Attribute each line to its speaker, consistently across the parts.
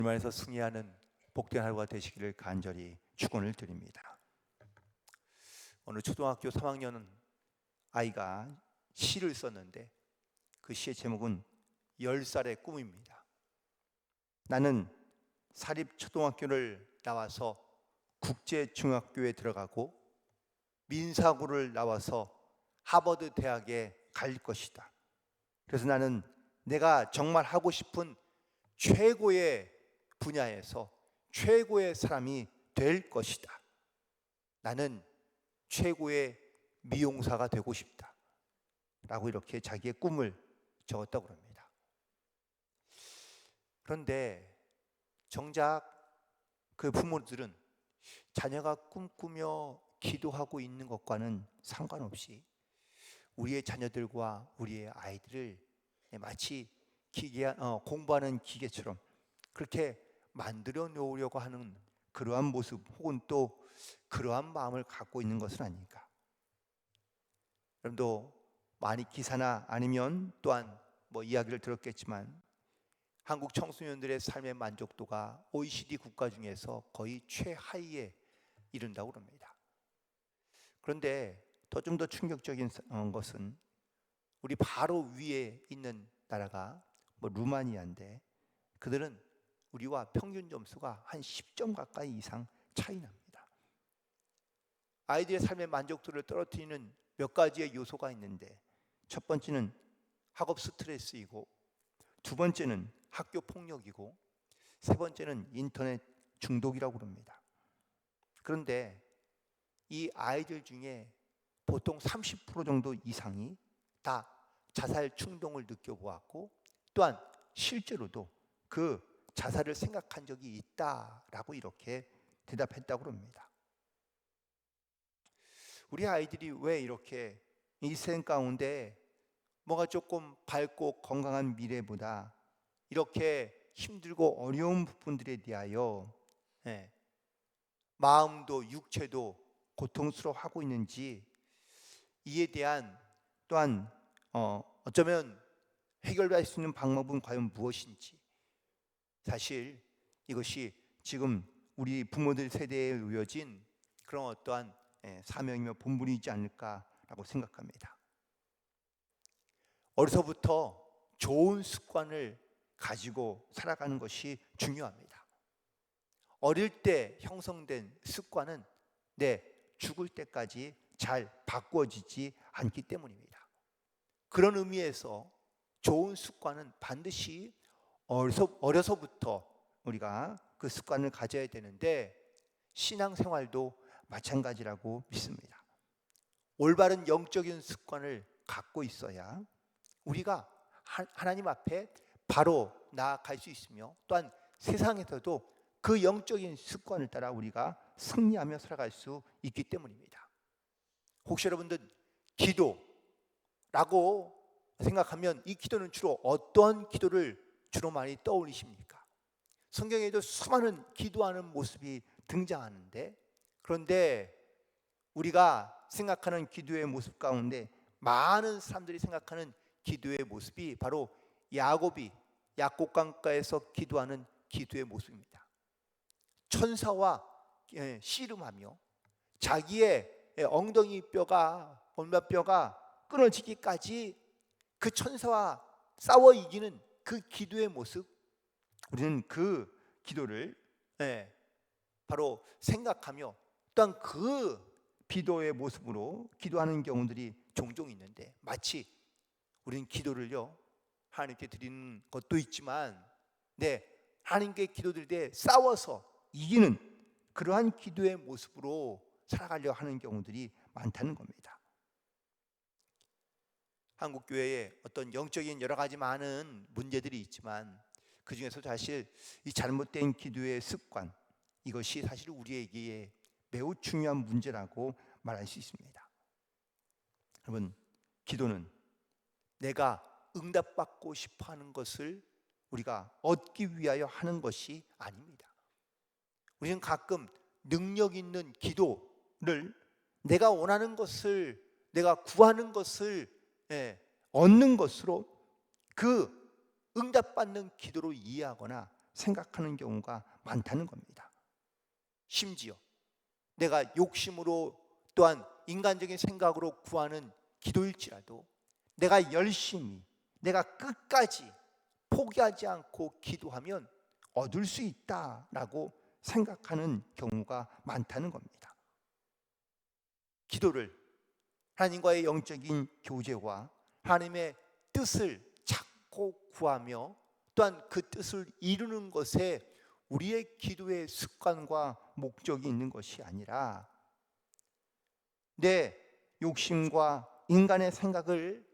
Speaker 1: 말에서 승리하는 복된 하루가 되시기를 간절히 축원을 드립니다. 어느 초등학교 3학년 아이가 시를 썼는데 그 시의 제목은 10살의 꿈입니다. 나는 사립초등학교를 나와서 국제중학교에 들어가고 민사고를 나와서 하버드 대학에 갈 것이다. 그래서 나는 내가 정말 하고 싶은 최고의 분야에서 최고의 사람이 될 것이다. 나는 최고의 미용사가 되고 싶다. 라고 이렇게 자기의 꿈을 적었다고 합니다. 그런데 정작 그 부모들은 자녀가 꿈꾸며 기도하고 있는 것과는 상관없이 우리의 자녀들과 우리의 아이들을 마치 공부하는 기계처럼 그렇게 만들어 놓으려고 하는 그러한 모습 혹은 또 그러한 마음을 갖고 있는 것은 아닐까. 여러분도 많이 기사나 아니면 또한 이야기를 들었겠지만 한국 청소년들의 삶의 만족도가 OECD 국가 중에서 거의 최하위에 이른다고 합니다. 그런데 좀 더 충격적인 것은 우리 바로 위에 있는 나라가 루마니아인데 그들은 우리와 평균 점수가 한 10점 가까이 이상 차이 납니다. 아이들의 삶의 만족도를 떨어뜨리는 몇 가지의 요소가 있는데 첫 번째는 학업 스트레스이고 두 번째는 학교 폭력이고 세 번째는 인터넷 중독이라고 합니다. 그런데 이 아이들 중에 보통 30% 정도 이상이 다 자살 충동을 느껴보았고 또한 실제로도 그 자살을 생각한 적이 있다라고 이렇게 대답했다고 합니다. 우리 아이들이 왜 이렇게 이 세상 가운데 뭐가 조금 밝고 건강한 미래보다 이렇게 힘들고 어려운 부분들에 대하여 마음도 육체도 고통스러워하고 있는지 이에 대한 또한 어쩌면 해결할 수 있는 방법은 과연 무엇인지 사실 이것이 지금 우리 부모들 세대에 놓여진 그런 어떠한 사명이며 본분이지 않을까라고 생각합니다. 어려서부터 좋은 습관을 가지고 살아가는 것이 중요합니다. 어릴 때 형성된 습관은 죽을 때까지 잘 바꿔지지 않기 때문입니다. 그런 의미에서 좋은 습관은 반드시 어려서부터 우리가 그 습관을 가져야 되는데 신앙생활도 마찬가지라고 믿습니다. 올바른 영적인 습관을 갖고 있어야 우리가 하나님 앞에 바로 나아갈 수 있으며 또한 세상에서도 그 영적인 습관을 따라 우리가 승리하며 살아갈 수 있기 때문입니다. 혹시 여러분들 기도라고 생각하면 이 기도는 주로 어떤 기도를 주로 많이 떠올리십니까? 성경에도 수많은 기도하는 모습이 등장하는데 그런데 우리가 생각하는 기도의 모습 가운데 많은 사람들이 생각하는 기도의 모습이 바로 야곱이 약곡강가에서 기도하는 기도의 모습입니다. 천사와 씨름하며 자기의 엉덩이 뼈가 골반뼈가 끊어지기까지 그 천사와 싸워 이기는 그 기도의 모습, 우리는 그 기도를 바로 생각하며 또한 그 기도의 모습으로 기도하는 경우들이 종종 있는데 마치 우리는 기도를요 하나님께 드리는 것도 있지만 하나님께 기도드릴 때 싸워서 이기는 그러한 기도의 모습으로 살아가려 하는 경우들이 많다는 겁니다. 한국 교회에 어떤 영적인 여러 가지 많은 문제들이 있지만 그 중에서 사실 이 잘못된 기도의 습관 이것이 사실 우리에게 매우 중요한 문제라고 말할 수 있습니다. 여러분, 기도는 내가 응답받고 싶어하는 것을 우리가 얻기 위하여 하는 것이 아닙니다. 우리는 가끔 능력 있는 기도를 내가 원하는 것을 내가 구하는 것을 얻는 것으로 그 응답받는 기도로 이해하거나 생각하는 경우가 많다는 겁니다. 심지어 내가 욕심으로 또한 인간적인 생각으로 구하는 기도일지라도 내가 열심히, 내가 끝까지 포기하지 않고 기도하면 얻을 수 있다라고 생각하는 경우가 많다는 겁니다. 기도를 하나님과의 영적인 교제와 하나님의 뜻을 찾고 구하며 또한 그 뜻을 이루는 것에 우리의 기도의 습관과 목적이 있는 것이 아니라 내 욕심과 인간의 생각을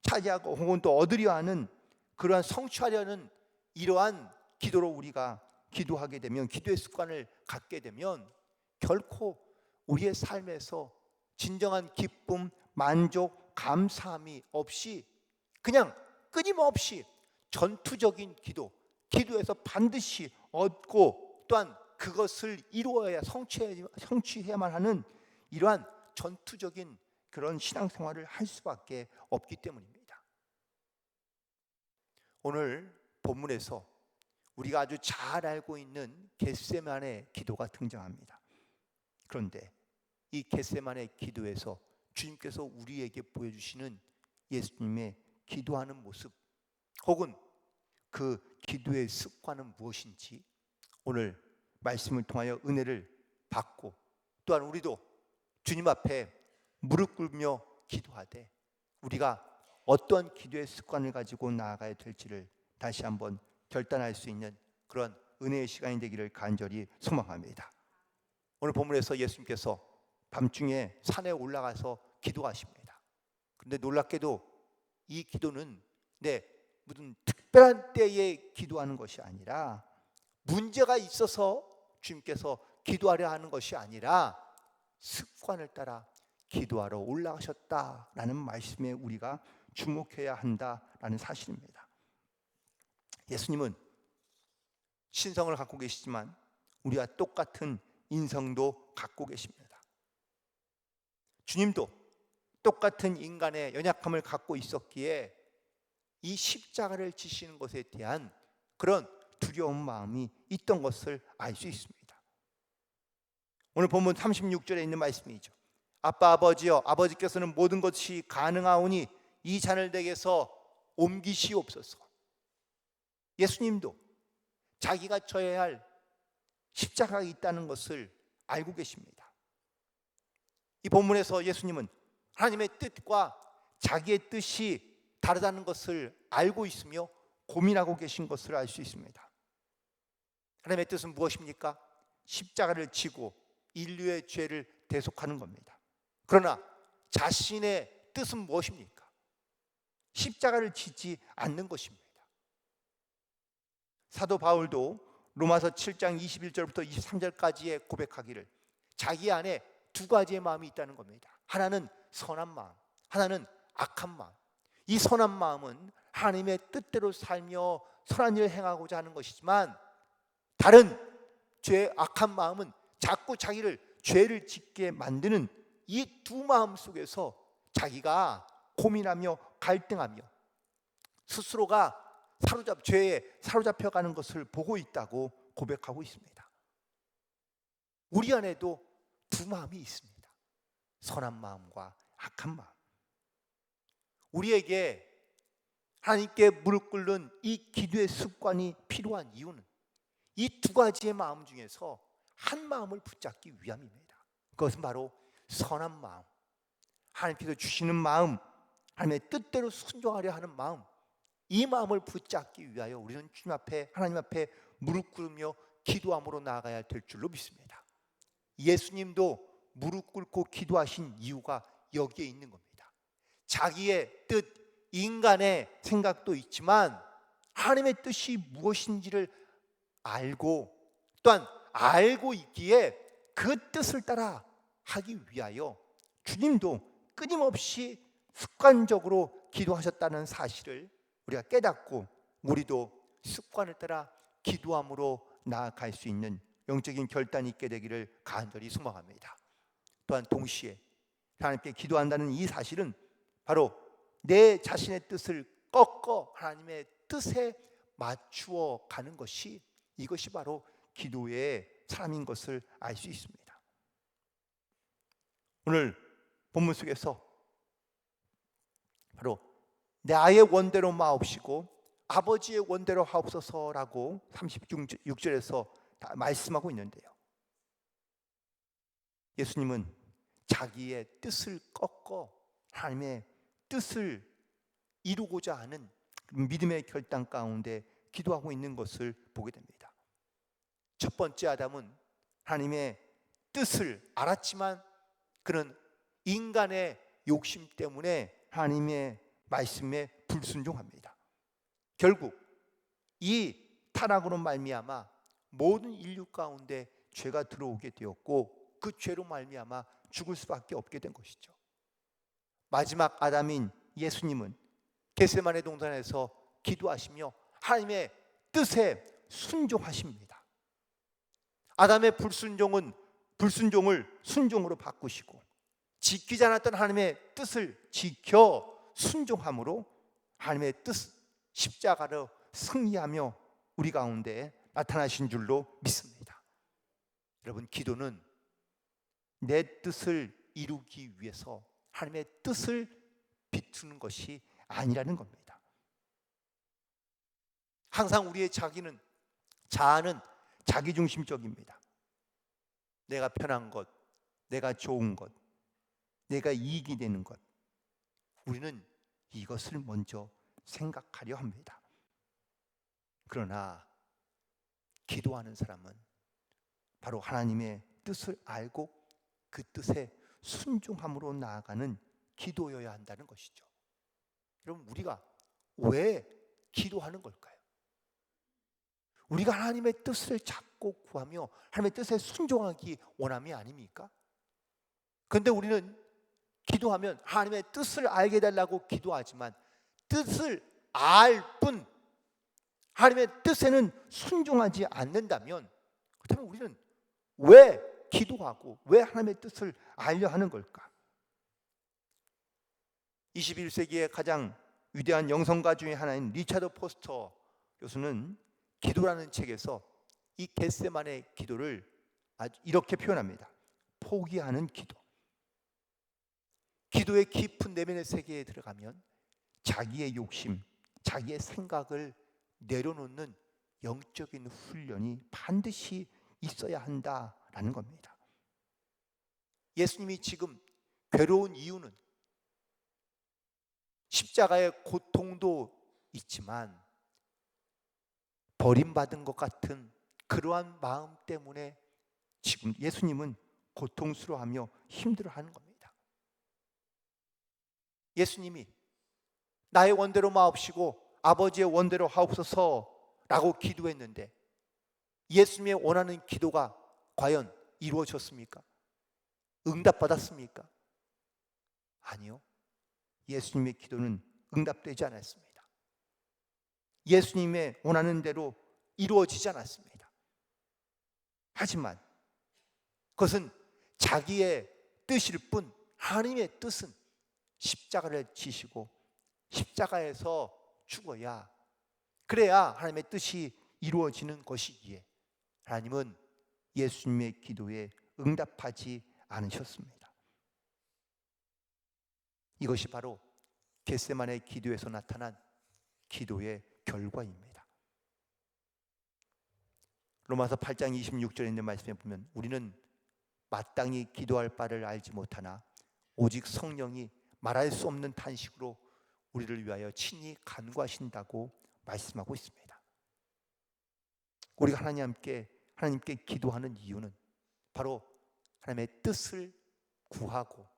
Speaker 1: 차지하고 혹은 또 얻으려 하는 그러한 성취하려는 이러한 기도로 우리가 기도하게 되면, 기도의 습관을 갖게 되면 결코 우리의 삶에서 진정한 기쁨, 만족, 감사함이 없이 그냥 끊임없이 전투적인 기도에서 반드시 얻고 또한 그것을 이루어야 성취해야만 하는 이러한 전투적인 그런 신앙생활을 할 수밖에 없기 때문입니다. 오늘 본문에서 우리가 아주 잘 알고 있는 겟세마네 기도가 등장합니다. 그런데 이 겟세마네 기도에서 주님께서 우리에게 보여주시는 예수님의 기도하는 모습 혹은 그 기도의 습관은 무엇인지 오늘 말씀을 통하여 은혜를 받고 또한 우리도 주님 앞에 무릎 꿇며 기도하되 우리가 어떤 기도의 습관을 가지고 나아가야 될지를 다시 한번 결단할 수 있는 그런 은혜의 시간이 되기를 간절히 소망합니다. 오늘 본문에서 예수님께서 밤중에 산에 올라가서 기도하십니다. 그런데 놀랍게도 이 기도는 무슨 특별한 때에 기도하는 것이 아니라 문제가 있어서 주님께서 기도하려 하는 것이 아니라 습관을 따라 기도하러 올라가셨다라는 말씀에 우리가 주목해야 한다라는 사실입니다. 예수님은 신성을 갖고 계시지만 우리와 똑같은 인성도 갖고 계십니다. 주님도 똑같은 인간의 연약함을 갖고 있었기에 이 십자가를 지시는 것에 대한 그런 두려운 마음이 있던 것을 알 수 있습니다. 오늘 본문 36절에 있는 말씀이죠. 아빠 아버지여, 아버지께서는 모든 것이 가능하오니 이 잔을 내게서 옮기시옵소서. 예수님도 자기가 져야 할 십자가가 있다는 것을 알고 계십니다. 이 본문에서 예수님은 하나님의 뜻과 자기의 뜻이 다르다는 것을 알고 있으며 고민하고 계신 것을 알 수 있습니다. 하나님의 뜻은 무엇입니까? 십자가를 지고 인류의 죄를 대속하는 겁니다. 그러나 자신의 뜻은 무엇입니까? 십자가를 지지 않는 것입니다. 사도 바울도 로마서 7장 21절부터 23절까지의 고백하기를 자기 안에 두 가지의 마음이 있다는 겁니다. 하나는 선한 마음, 하나는 악한 마음. 이 선한 마음은 하나님의 뜻대로 살며 선한 일을 행하고자 하는 것이지만 다른 악한 마음은 자꾸 자기를 죄를 짓게 만드는 이 두 마음 속에서 자기가 고민하며 갈등하며 스스로가 죄에 사로잡혀가는 것을 보고 있다고 고백하고 있습니다. 우리 안에도 두 마음이 있습니다. 선한 마음과 악한 마음. 우리에게 하나님께 무릎 꿇는 이 기도의 습관이 필요한 이유는 이 두 가지의 마음 중에서 한 마음을 붙잡기 위함입니다. 그것은 바로 선한 마음, 하나님께서 주시는 마음, 하나님의 뜻대로 순종하려 하는 마음, 이 마음을 붙잡기 위하여 우리는 주님 앞에, 하나님 앞에 무릎 꿇으며 기도함으로 나아가야 될 줄로 믿습니다. 예수님도 무릎 꿇고 기도하신 이유가 여기에 있는 겁니다. 자기의 뜻, 인간의 생각도 있지만 하나님의 뜻이 무엇인지를 알고 또한 알고 있기에 그 뜻을 따라 하기 위하여 주님도 끊임없이 습관적으로 기도하셨다는 사실을 우리가 깨닫고 우리도 습관을 따라 기도함으로 나아갈 수 있는 영적인 결단이 있게 되기를 간절히 소망합니다. 또한 동시에 하나님께 기도한다는 이 사실은 바로 내 자신의 뜻을 꺾어 하나님의 뜻에 맞추어 가는 것이, 이것이 바로 기도의 사람인 것을 알 수 있습니다. 오늘 본문 속에서 바로 나의 원대로 마옵시고 아버지의 원대로 하옵소서라고 36절에서 다 말씀하고 있는데요, 예수님은 자기의 뜻을 꺾어 하나님의 뜻을 이루고자 하는 믿음의 결단 가운데 기도하고 있는 것을 보게 됩니다. 첫 번째 아담은 하나님의 뜻을 알았지만 그는 인간의 욕심 때문에 하나님의 말씀에 불순종합니다. 결국 이 타락으로 말미암아 모든 인류 가운데 죄가 들어오게 되었고 그 죄로 말미암아 죽을 수밖에 없게 된 것이죠. 마지막 아담인 예수님은 겟세마네 동산에서 기도하시며 하나님의 뜻에 순종하십니다. 아담의 불순종을 순종으로 바꾸시고 지키지 않았던 하나님의 뜻을 지켜 순종함으로 하나님의 뜻, 십자가로 승리하며 우리 가운데 나타나신 줄로 믿습니다. 여러분, 기도는 내 뜻을 이루기 위해서 하나님의 뜻을 비추는 것이 아니라는 겁니다. 항상 우리의 자아는 자기중심적입니다. 내가 편한 것, 내가 좋은 것, 내가 이익이 되는 것, 우리는 이것을 먼저 생각하려 합니다. 그러나 기도하는 사람은 바로 하나님의 뜻을 알고 그 뜻에 순종함으로 나아가는 기도여야 한다는 것이죠. 여러분, 우리가 왜 기도하는 걸까요? 우리가 하나님의 뜻을 찾고 구하며 하나님의 뜻에 순종하기 원함이 아닙니까? 그런데 우리는 기도하면 하나님의 뜻을 알게 해달라고 기도하지만 뜻을 알 뿐 하나님의 뜻에는 순종하지 않는다면, 그렇다면 우리는 왜 기도하고 왜 하나님의 뜻을 알려 하는 걸까? 21세기의 가장 위대한 영성가 중에 하나인 리차드 포스터 교수는 기도라는 책에서 이 겟세마네 기도를 아주 이렇게 표현합니다. 포기하는 기도. 기도의 깊은 내면의 세계에 들어가면 자기의 욕심, 자기의 생각을 내려놓는 영적인 훈련이 반드시 있어야 한다라는 겁니다. 예수님이 지금 괴로운 이유는 십자가의 고통도 있지만 버림받은 것 같은 그러한 마음 때문에 지금 예수님은 고통스러워하며 힘들어하는 겁니다. 예수님이 나의 원대로 마옵시고 아버지의 원대로 하옵소서라고 기도했는데 예수님의 원하는 기도가 과연 이루어졌습니까? 응답받았습니까? 아니요. 예수님의 기도는 응답되지 않았습니다. 예수님의 원하는 대로 이루어지지 않았습니다. 하지만 그것은 자기의 뜻일 뿐 하나님의 뜻은 십자가를 지시고 십자가에서 죽어야, 그래야 하나님의 뜻이 이루어지는 것이기에 하나님은 예수님의 기도에 응답하지 않으셨습니다. 이것이 바로 겟세마네 기도에서 나타난 기도의 결과입니다. 로마서 8장 26절에 있는 말씀에 보면 우리는 마땅히 기도할 바를 알지 못하나 오직 성령이 말할 수 없는 탄식으로 우리를 위하여 친히 간구하신다고 말씀하고 있습니다. 우리가 하나님께 기도하는 이유는 바로 하나님의 뜻을 구하고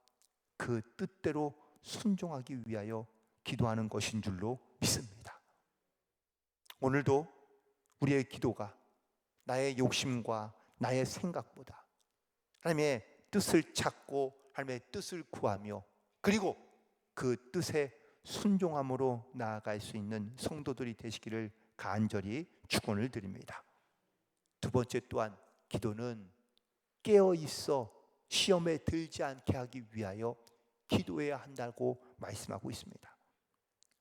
Speaker 1: 그 뜻대로 순종하기 위하여 기도하는 것인 줄로 믿습니다. 오늘도 우리의 기도가 나의 욕심과 나의 생각보다 하나님의 뜻을 찾고 하나님의 뜻을 구하며 그리고 그 뜻에 순종함으로 나아갈 수 있는 성도들이 되시기를 간절히 축원을 드립니다. 두 번째 또한 기도는 깨어 있어 시험에 들지 않게 하기 위하여 기도해야 한다고 말씀하고 있습니다.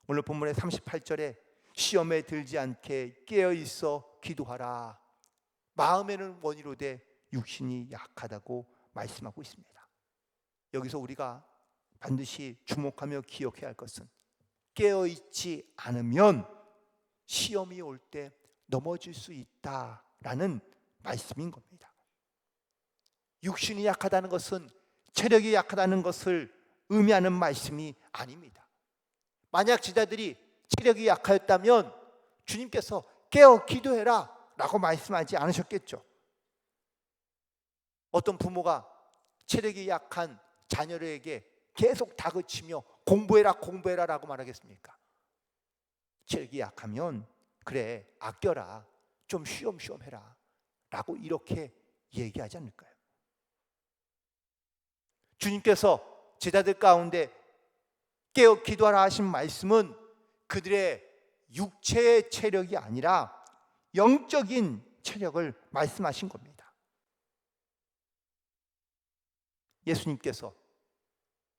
Speaker 1: 오늘 본문의 38절에 시험에 들지 않게 깨어있어 기도하라. 마음에는 원이로되 육신이 약하다고 말씀하고 있습니다. 여기서 우리가 반드시 주목하며 기억해야 할 것은 깨어있지 않으면 시험이 올 때 넘어질 수 있다라는 말씀인 겁니다. 육신이 약하다는 것은 체력이 약하다는 것을 의미하는 말씀이 아닙니다. 만약 제자들이 체력이 약하였다면 주님께서 깨어 기도해라 라고 말씀하지 않으셨겠죠. 어떤 부모가 체력이 약한 자녀에게 계속 다그치며 공부해라 공부해라 라고 말하겠습니까? 체력이 약하면 그래 아껴라, 좀 쉬엄쉬엄 해라 라고 이렇게 얘기하지 않을까요? 주님께서 제자들 가운데 깨어 기도하라 하신 말씀은 그들의 육체의 체력이 아니라 영적인 체력을 말씀하신 겁니다. 예수님께서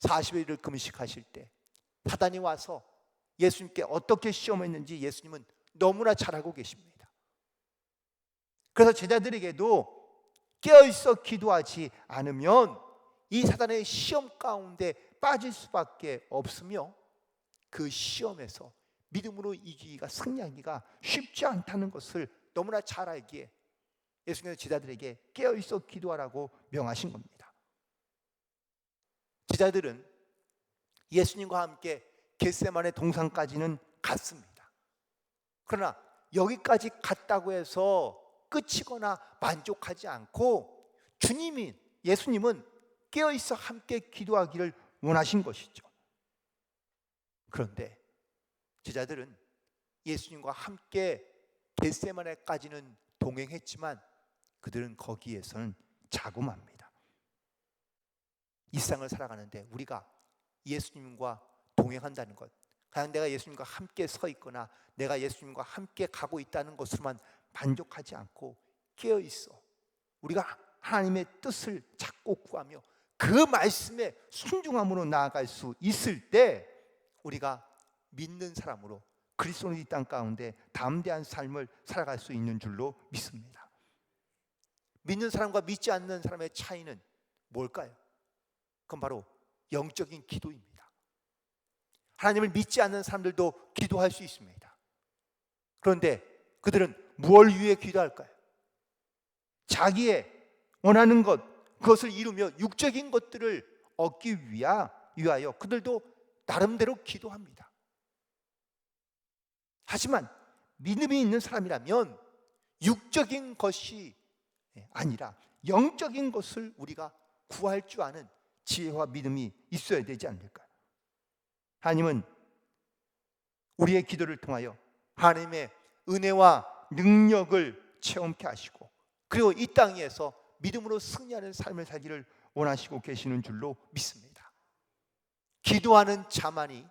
Speaker 1: 40일을 금식하실 때 사단이 와서 예수님께 어떻게 시험했는지 예수님은 너무나 잘 알고 계십니다. 그래서 제자들에게도 깨어있어 기도하지 않으면 이 사단의 시험 가운데 빠질 수밖에 없으며 그 시험에서 믿음으로 이기기가 승리하기가 쉽지 않다는 것을 너무나 잘 알기에 예수님께서 제자들에게 깨어있어 기도하라고 명하신 겁니다. 제자들은 예수님과 함께 겟세마네 동산까지는 갔습니다. 그러나 여기까지 갔다고 해서 끝이거나 만족하지 않고 예수님은 깨어있어 함께 기도하기를 원하신 것이죠. 그런데 제자들은 예수님과 함께 겟세마네까지는 동행했지만 그들은 거기에서는 자금합니다. 이 세상을 살아가는데 우리가 예수님과 동행한다는 것, 그냥 내가 예수님과 함께 서 있거나 내가 예수님과 함께 가고 있다는 것으로만 만족하지 않고 깨어있어 우리가 하나님의 뜻을 찾고 구하며 그 말씀에 순종함으로 나아갈 수 있을 때 우리가 믿는 사람으로 그리스도의 이 땅 가운데 담대한 삶을 살아갈 수 있는 줄로 믿습니다. 믿는 사람과 믿지 않는 사람의 차이는 뭘까요? 그건 바로 영적인 기도입니다. 하나님을 믿지 않는 사람들도 기도할 수 있습니다. 그런데 그들은 무엇을 위해 기도할까요? 자기의 원하는 것, 그것을 이루며 육적인 것들을 얻기 위하여 그들도 나름대로 기도합니다. 하지만 믿음이 있는 사람이라면 육적인 것이 아니라 영적인 것을 우리가 구할 줄 아는 지혜와 믿음이 있어야 되지 않을까요? 하나님은 우리의 기도를 통하여 하나님의 은혜와 능력을 체험케 하시고 그리고 이 땅에서 믿음으로 승리하는 삶을 살기를 원하시고 계시는 줄로 믿습니다. 기도하는 자만이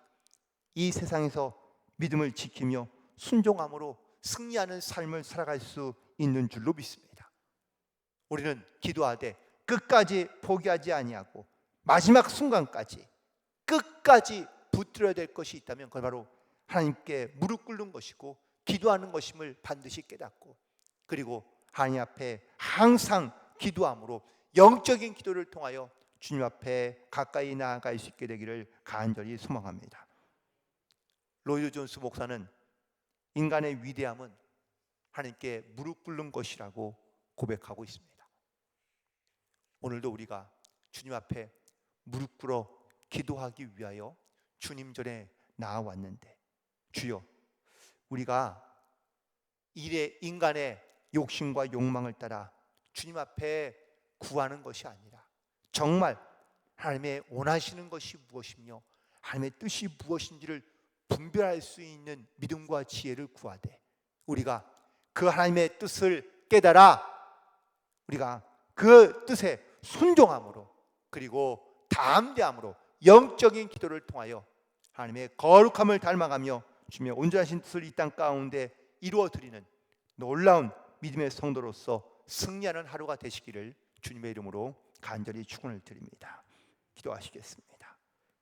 Speaker 1: 이 세상에서 믿음을 지키며 순종함으로 승리하는 삶을 살아갈 수 있는 줄로 믿습니다. 우리는 기도하되 끝까지 포기하지 아니하고 마지막 순간까지 끝까지 붙들어야 될 것이 있다면 그건 바로 하나님께 무릎 꿇는 것이고 기도하는 것임을 반드시 깨닫고 그리고 하나님 앞에 항상 기도함으로 영적인 기도를 통하여 주님 앞에 가까이 나아갈 수 있게 되기를 간절히 소망합니다. 로이드 존스 목사는 인간의 위대함은 하나님께 무릎 꿇는 것이라고 고백하고 있습니다. 오늘도 우리가 주님 앞에 무릎 꿇어 기도하기 위하여 주님 전에 나아왔는데 주여 우리가 인간의 욕심과 욕망을 따라 주님 앞에 구하는 것이 아니라 정말 하나님의 원하시는 것이 무엇이며 하나님의 뜻이 무엇인지를 분별할 수 있는 믿음과 지혜를 구하되 우리가 그 하나님의 뜻을 깨달아 우리가 그 뜻에 순종함으로 그리고 담대함으로 영적인 기도를 통하여 하나님의 거룩함을 닮아가며 주님의 온전하신 뜻을 이 땅 가운데 이루어드리는 놀라운 믿음의 성도로서 승리하는 하루가 되시기를 주님의 이름으로 간절히 축원을 드립니다. 기도하시겠습니다.